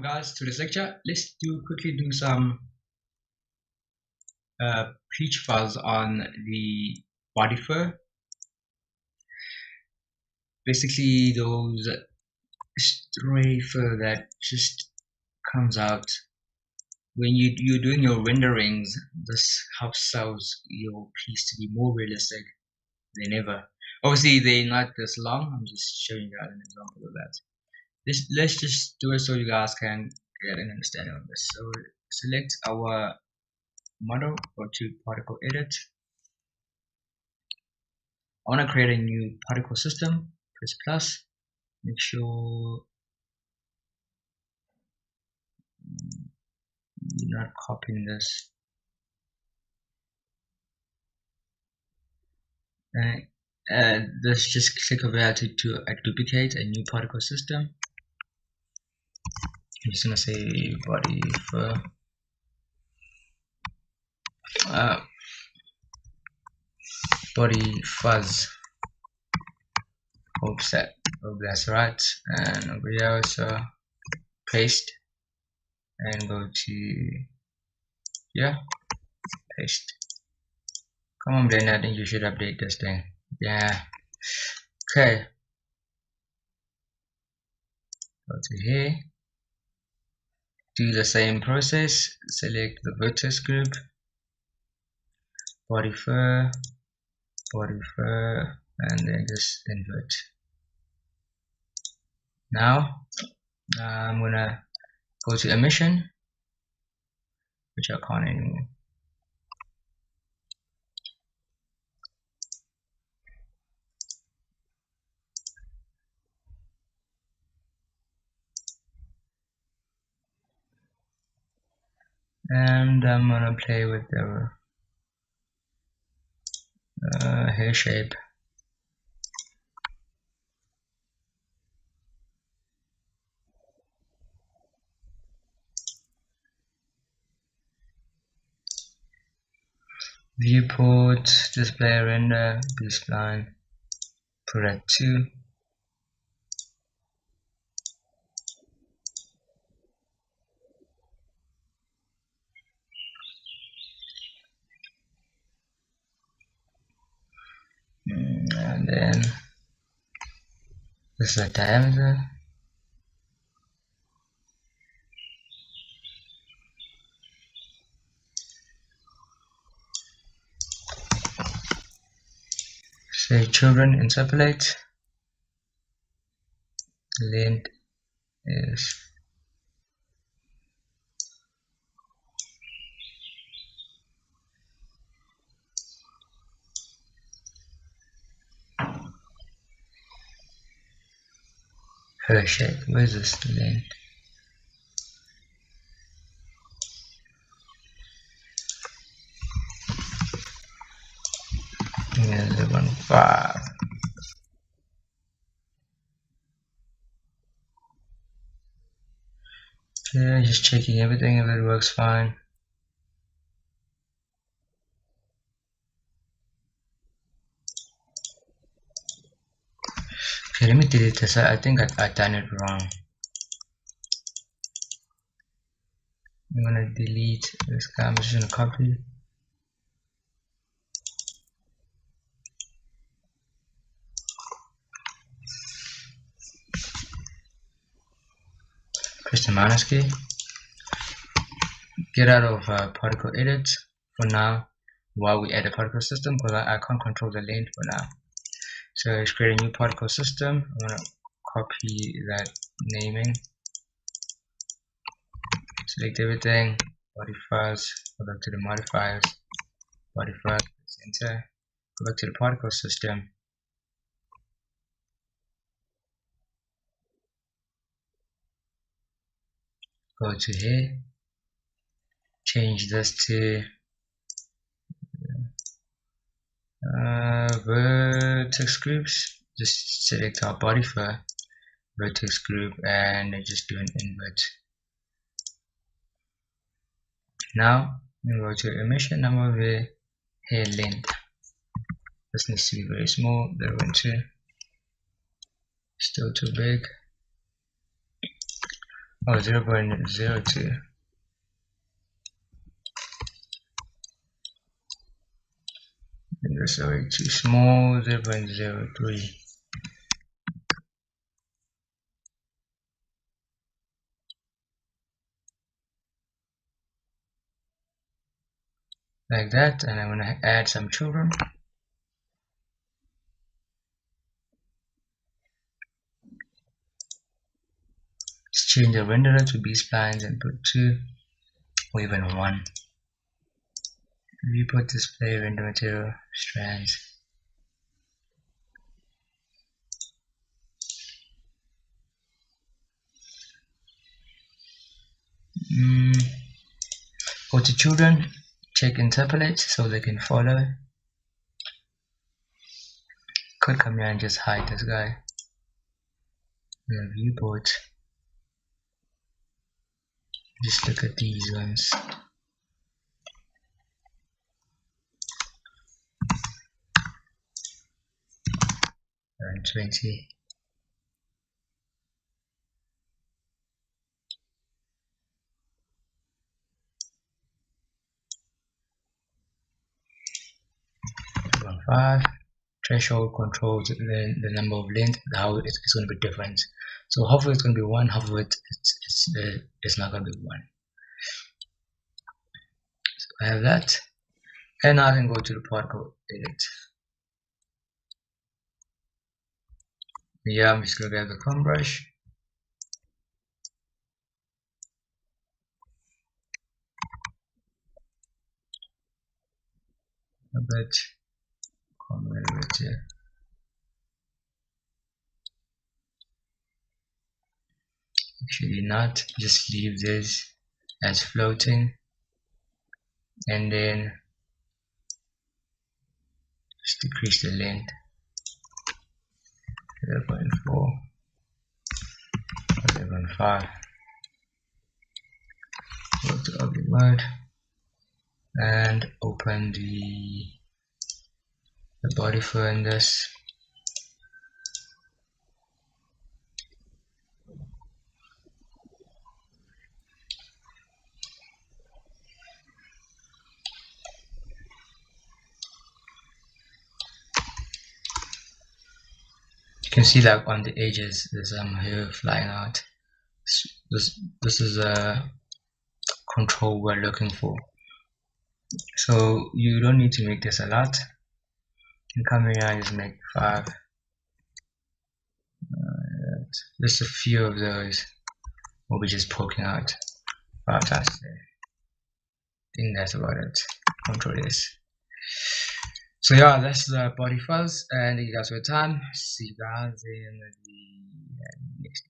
Guys, to this lecture, let's quickly do some peach fuzz on the body fur. Basically, those stray fur that just comes out when you're doing your renderings. This helps your piece to be more realistic than ever. Obviously, they're not this long. I'm just showing you guys an example of that. Let's just do it so you guys can get an understanding of this. So select our model, go to particle edit. I want to create a new particle system. Press plus. Make sure you're not copying this. Let's just click over here to duplicate a new particle system. I'm just gonna say body fur. Body fuzz. Hope that's right. And over here also paste and go to here, paste. Come on, Blender, I think you should update this thing. Yeah. Okay. Go to here. Do the same process. Select the vertex group. Body fur, and then just invert. Now I'm gonna go to emission, which I can't anymore. And I'm gonna play with the hair shape. Viewport, display render, B-spline, put at 2. And then this is the diameter. Say children interpolate. Length is her shape. Where's this length? Yeah, 11.5. Okay, just checking everything if it works fine. Okay, let me delete this. I think I done it wrong. I'm gonna delete this guy. I'm just gonna copy. Press the minus key. Get out of particle edit for now while we add a particle system, because I can't control the length for now. So let's create a new particle system. I'm gonna copy that naming. Select everything, body fuzz, go back to the modifiers, body fuzz, enter, go back to the particle system. Go to here, change this to vertex groups. Just select our body fur vertex group and just do an invert. Now we go to emission, number of the hair length. This needs to be very small. 0.2. Still too big. Oh, 0.02. That's way too small. 0.03. Like that, and I'm gonna add some children. Let's change the renderer to B-splines and put 2 or even 1. Viewport display render material strands. Go to children, check interpolate so they can follow. Could come here and just hide this guy. The viewport. Just look at these ones. 20. Threshold controls the number of length, how it's going to be different. So half of it's going to be 1, half of it it's not going to be 1. So I have that, and now I can go to the particle edit. Yeah, I'm just going to grab the comb brush. A bit, comb a little bit here. Actually not, just leave this as floating, and then just decrease the length 0.4, 0.5. Go to object mode and open the body for in this. You can see that on the edges there's some hair flying out. This is a control we're looking for. So you don't need to make this a lot. You can come here and just make 5. Just a few of those will be just poking out 5 times there. I think that's about it. Control S. So yeah, that's the body fuzz, and thank you guys for your time. See you guys in the next